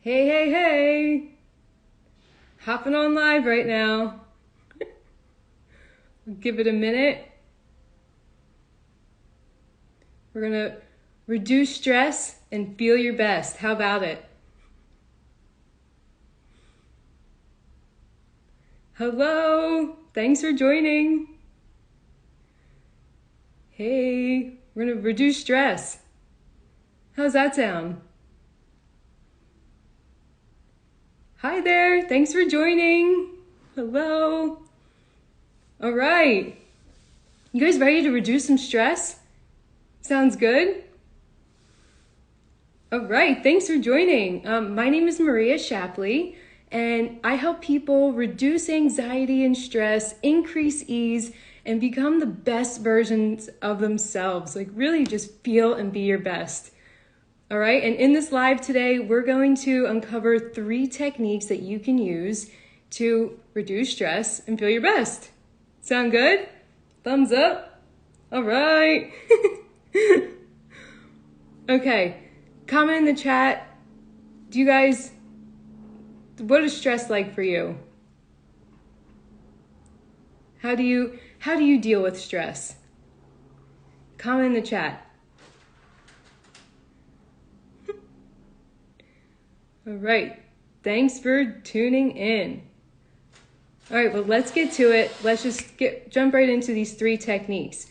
Hey, hey, hey! Hopping on live right now. Give it a minute. We're gonna reduce stress and feel your best. How about it? Hello! Thanks for joining. Hey, we're gonna reduce stress. How's that sound? Hi there, thanks for joining. Hello. All right. You guys ready to reduce some stress? Sounds good? All right, thanks for joining. My name is Maria Shapley, and I help people reduce anxiety and stress, increase ease, and become the best versions of themselves. Like really just feel and be your best. All right, and in this live today, we're going to uncover 3 techniques that you can use to reduce stress and feel your best. Sound good? Thumbs up. All right. Okay, comment in the chat. What is stress like for you? How do you deal with stress? Comment in the chat. All right, thanks for tuning in. All right, well, let's get to it. Let's just jump right into these 3 techniques.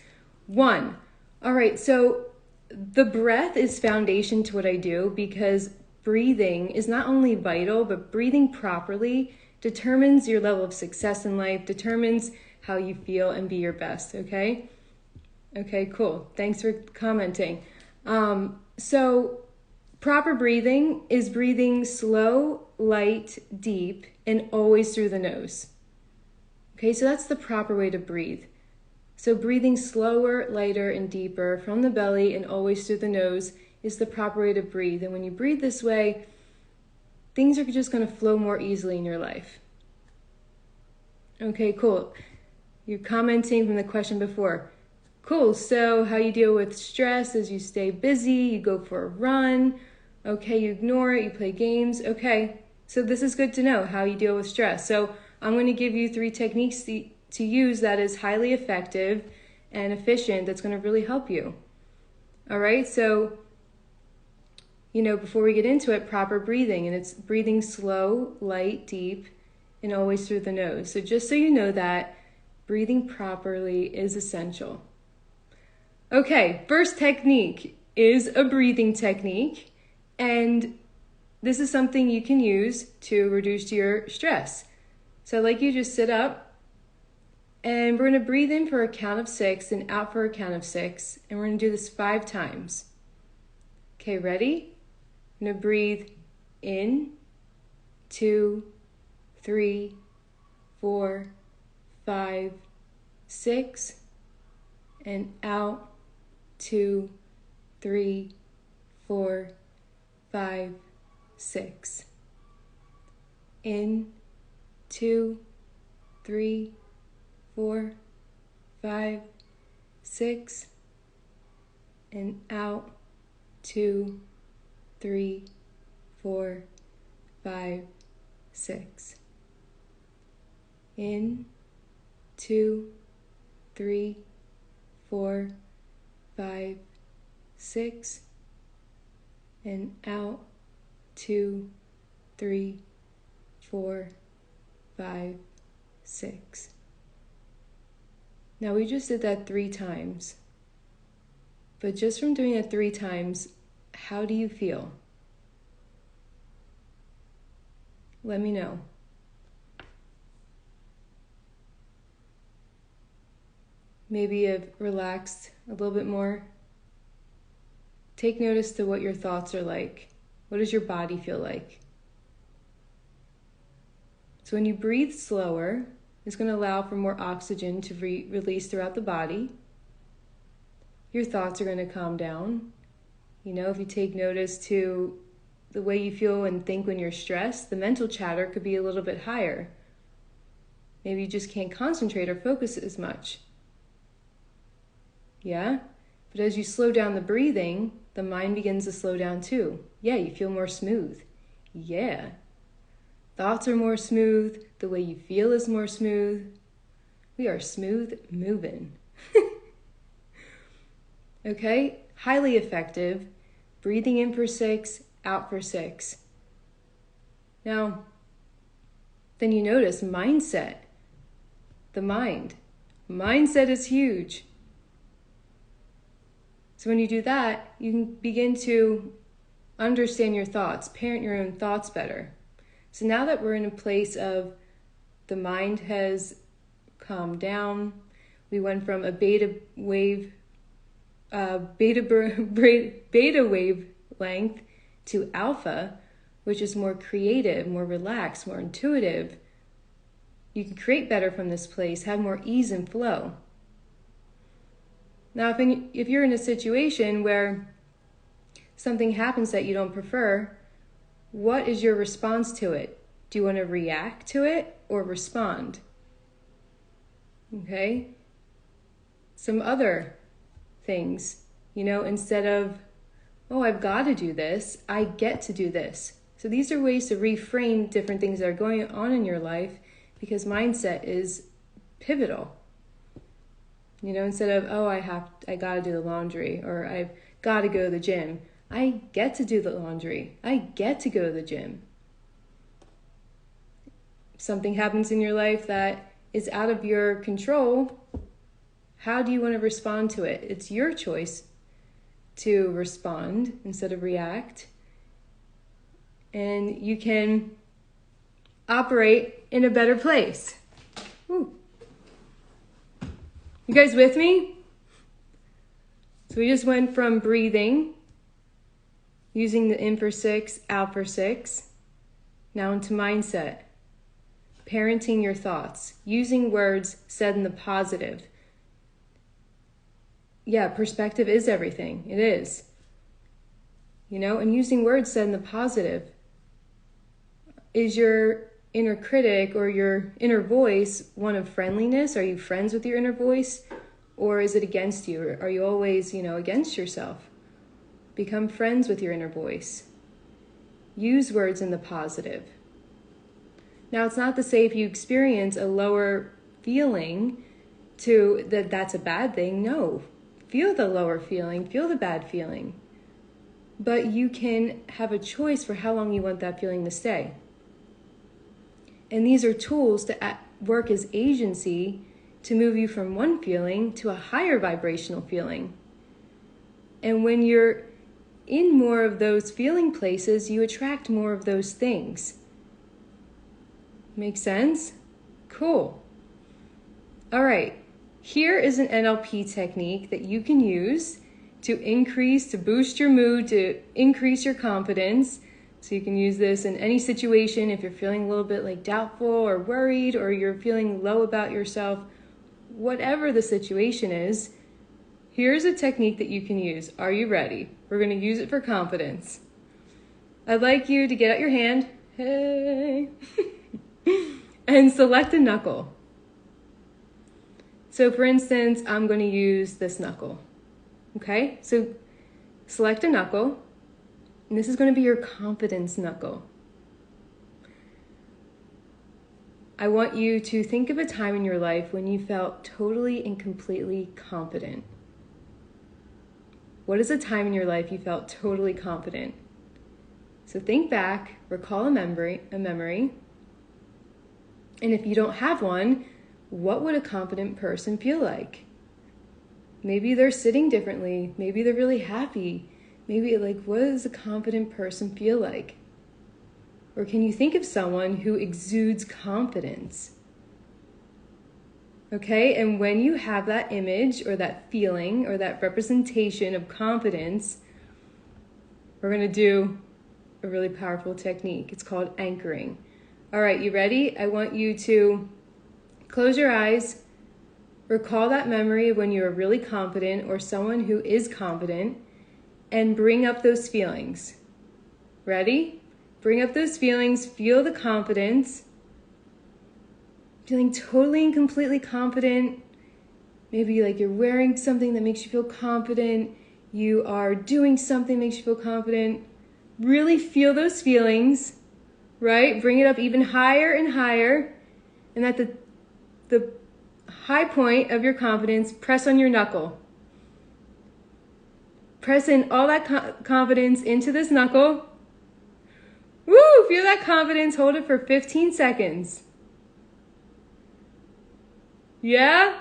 1, all right, so the breath is foundation to what I do because breathing is not only vital, but breathing properly determines your level of success in life, determines how you feel and be your best, okay? Okay, cool. Thanks for commenting. So proper breathing is breathing slow, light, deep, and always through the nose. Okay, so that's the proper way to breathe. So breathing slower, lighter, and deeper from the belly and always through the nose is the proper way to breathe. And when you breathe this way, things are just going to flow more easily in your life. Okay, cool. You're commenting from the question before. Cool, so how you deal with stress is you stay busy, you go for a run, okay, you ignore it, you play games. Okay, so this is good to know how you deal with stress. So I'm going to give you 3 techniques to use that is highly effective and efficient that's going to really help you. All right, so, before we get into it, proper breathing, and it's breathing slow, light, deep, and always through the nose. So just so you know that, breathing properly is essential. Okay, first technique is a breathing technique, and this is something you can use to reduce your stress. So I'd like you to just sit up, and we're going to breathe in for a count of 6 and out for a count of 6, and we're going to do this 5 times. Okay, ready? I'm going to breathe in, 2, 3, 4, 5, 6, and out, 2, 3, 4, 5, 6. In, 2, 3, 4, 5, 6, and out, 2, 3, 4, 5, 6. In, 2, 3, 4, 5, 6, and out, 2, 3, 4, 5, 6. Now we just did that 3 times, but just from doing it 3 times, how do you feel? Let me know. Maybe you've relaxed a little bit more. Take notice to what your thoughts are like. What does your body feel like? So when you breathe slower, it's going to allow for more oxygen to release throughout the body. Your thoughts are going to calm down. If you take notice to the way you feel and think when you're stressed, the mental chatter could be a little bit higher. Maybe you just can't concentrate or focus as much. Yeah? But as you slow down the breathing, the mind begins to slow down too. Yeah, you feel more smooth. Yeah. Thoughts are more smooth. The way you feel is more smooth. We are smooth moving. Okay? Highly effective. Breathing in for 6, out for 6. Now, then you notice mindset. The mind. Mindset is huge. So when you do that, you can begin to understand your thoughts, parent your own thoughts better. So now that we're in a place of the mind has calmed down, we went from a beta wave length to alpha, which is more creative, more relaxed, more intuitive. You can create better from this place, have more ease and flow. Now, if you're in a situation where something happens that you don't prefer, what is your response to it? Do you want to react to it or respond? Okay? Some other things, instead of, oh, I've got to do this, I get to do this. So these are ways to reframe different things that are going on in your life, because mindset is pivotal. Instead of, oh, I got to do the laundry, or I've got to go to the gym. I get to do the laundry. I get to go to the gym. If something happens in your life that is out of your control, how do you want to respond to it? It's your choice to respond instead of react. And you can operate in a better place. Ooh. You guys with me? So we just went from breathing, using the in for 6, out for 6, now into mindset. Parenting your thoughts, using words said in the positive. Yeah, perspective is everything. It is. And using words said in the positive. Is your inner critic or your inner voice one of friendliness? Are you friends with your inner voice? Or is it against you? Are you always, against yourself? Become friends with your inner voice. Use words in the positive. Now, it's not to say if you experience a lower feeling that's a bad thing. No. Feel the lower feeling, feel the bad feeling. But you can have a choice for how long you want that feeling to stay. And these are tools to work as agency to move you from one feeling to a higher vibrational feeling. And when you're in more of those feeling places, you attract more of those things. Make sense? Cool. All right. Here is an NLP technique that you can use to boost your mood, to increase your confidence. So you can use this in any situation if you're feeling a little bit like doubtful or worried, or you're feeling low about yourself, whatever the situation is. Here's a technique that you can use. Are you ready? We're going to use it for confidence. I'd like you to get out your hand, hey, and select a knuckle. So for instance, I'm going to use this knuckle. Okay, so select a knuckle, and this is going to be your confidence knuckle. I want you to think of a time in your life when you felt totally and completely confident. What is a time in your life you felt totally confident? So think back, recall a memory, and if you don't have one, what would a confident person feel like? Maybe they're sitting differently. Maybe they're really happy. Maybe what does a confident person feel like? Or can you think of someone who exudes confidence? Okay, and when you have that image or that feeling or that representation of confidence, we're going to do a really powerful technique. It's called anchoring. All right, you ready? I want you to close your eyes, recall that memory of when you were really confident or someone who is confident, and bring up those feelings. Ready? Bring up those feelings, feel the confidence, feeling totally and completely confident. Maybe you're wearing something that makes you feel confident. You are doing something that makes you feel confident. Really feel those feelings. right? Bring it up even higher and higher. And at the high point of your confidence, press on your knuckle. Press in all that confidence into this knuckle. Woo! Feel that confidence. Hold it for 15 seconds. Yeah?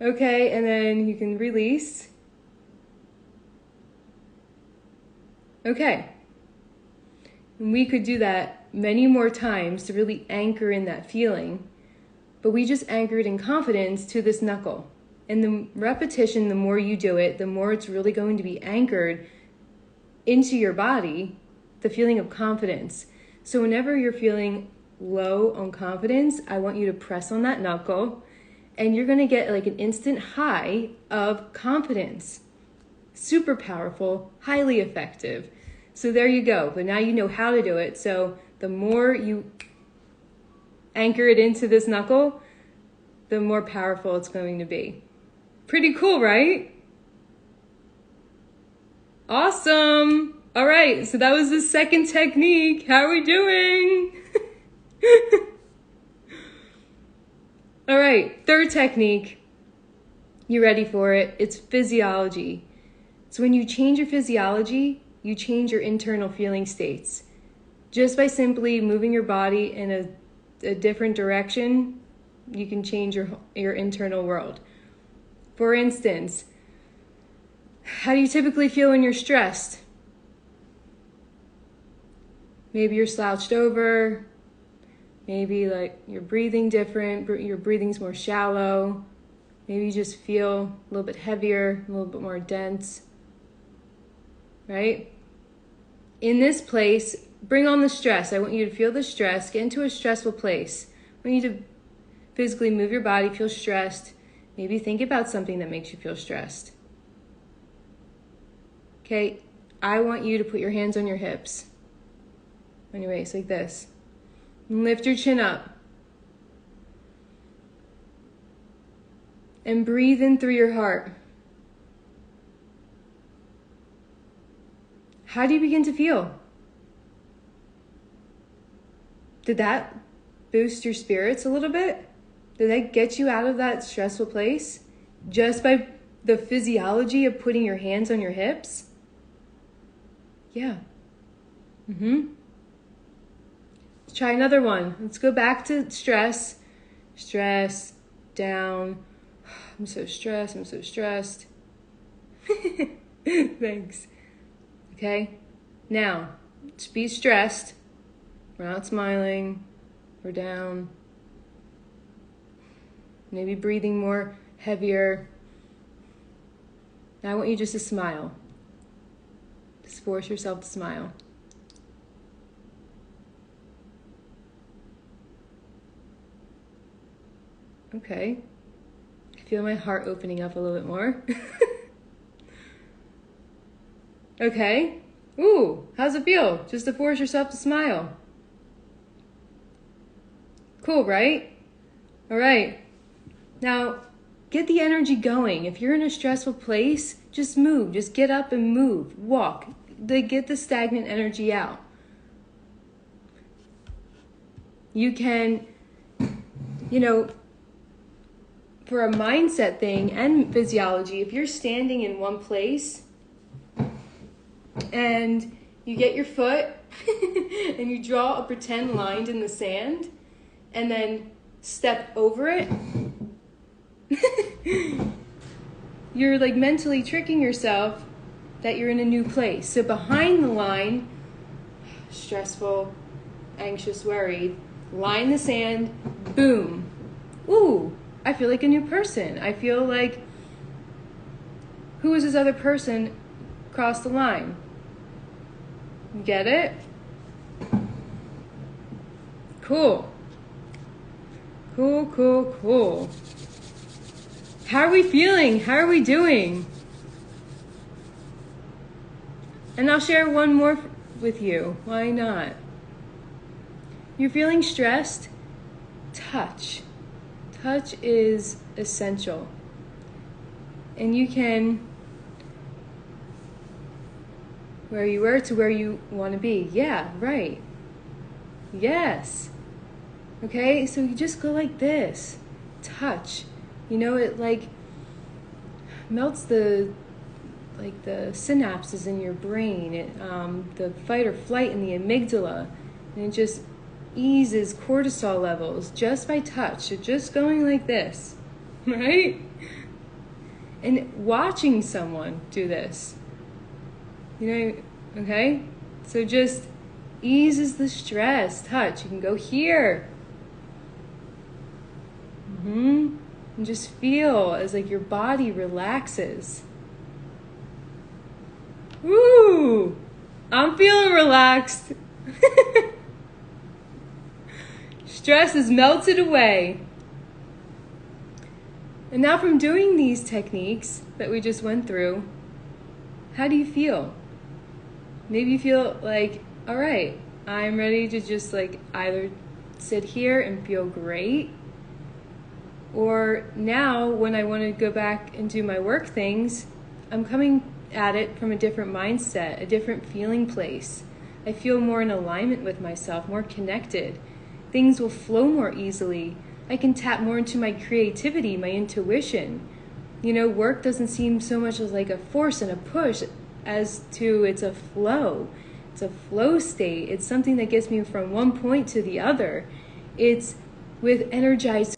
Okay, and then you can release. Okay. And we could do that many more times to really anchor in that feeling. But we just anchored in confidence to this knuckle. And the repetition, the more you do it, the more it's really going to be anchored into your body, the feeling of confidence. So whenever you're feeling low on confidence, I want you to press on that knuckle, and you're going to get like an instant high of confidence. Super powerful, highly effective. So there you go. But now you know how to do it. So the more you anchor it into this knuckle, the more powerful it's going to be. Pretty cool, right? Awesome. All right, so that was the second technique. How are we doing? All right, third technique. You ready for it? It's physiology. So when you change your physiology, you change your internal feeling states. Just by simply moving your body in a different direction, you can change your internal world. For instance, how do you typically feel when you're stressed? Maybe you're slouched over. Maybe like you're breathing different. Your breathing's more shallow. Maybe you just feel a little bit heavier, a little bit more dense. Right? In this place, bring on the stress. I want you to feel the stress. Get into a stressful place. I want you to physically move your body, feel stressed. Maybe think about something that makes you feel stressed. Okay, I want you to put your hands on your hips, on your waist, like this. And lift your chin up. And breathe in through your heart. How do you begin to feel? Did that boost your spirits a little bit? Did that get you out of that stressful place just by the physiology of putting your hands on your hips? Yeah. Let's try another one. Let's go back to stress. Stress, down. I'm so stressed. I'm so stressed. Thanks. Okay? Now, just be stressed. We're not smiling. We're down. Maybe breathing more heavier. Now I want you just to smile. Just force yourself to smile. Okay. I feel my heart opening up a little bit more. Okay. Ooh, how's it feel? Just to force yourself to smile. Cool, right? All right. Now, get the energy going. If you're in a stressful place, just move. Just get up and move. Walk. Get the stagnant energy out. You can, for a mindset thing and physiology, if you're standing in one place and you get your foot and you draw a pretend line in the sand and then step over it, you're like mentally tricking yourself that you're in a new place. So behind the line, stressful, anxious, worried, line the sand, boom. Ooh, I feel like a new person. I feel like, who is this other person across the line? Get it? Cool. Cool. How are we feeling? How are we doing? And I'll share one more with you. Why not? You're feeling stressed? Touch. Touch is essential. And you can where you were to where you want to be. Yeah, right. Yes. Okay, so you just go like this. Touch. You know, it like melts the synapses in your brain. It the fight or flight in the amygdala, and it just eases cortisol levels just by touch. So just going like this, right? And watching someone do this, okay? So just eases the stress. Touch. You can go here. And just feel as like your body relaxes. Woo! I'm feeling relaxed. Stress is melted away. And now from doing these techniques that we just went through, how do you feel? Maybe you feel like, all right, I'm ready to just like either sit here and feel great, or now when I want to go back and do my work things, I'm coming at it from a different mindset, a different feeling place. I feel more in alignment with myself, more connected. Things will flow more easily. I can tap more into my creativity, my intuition. Work doesn't seem so much as like a force and a push as to it's a flow. It's a flow state. It's something that gets me from one point to the other. It's with energized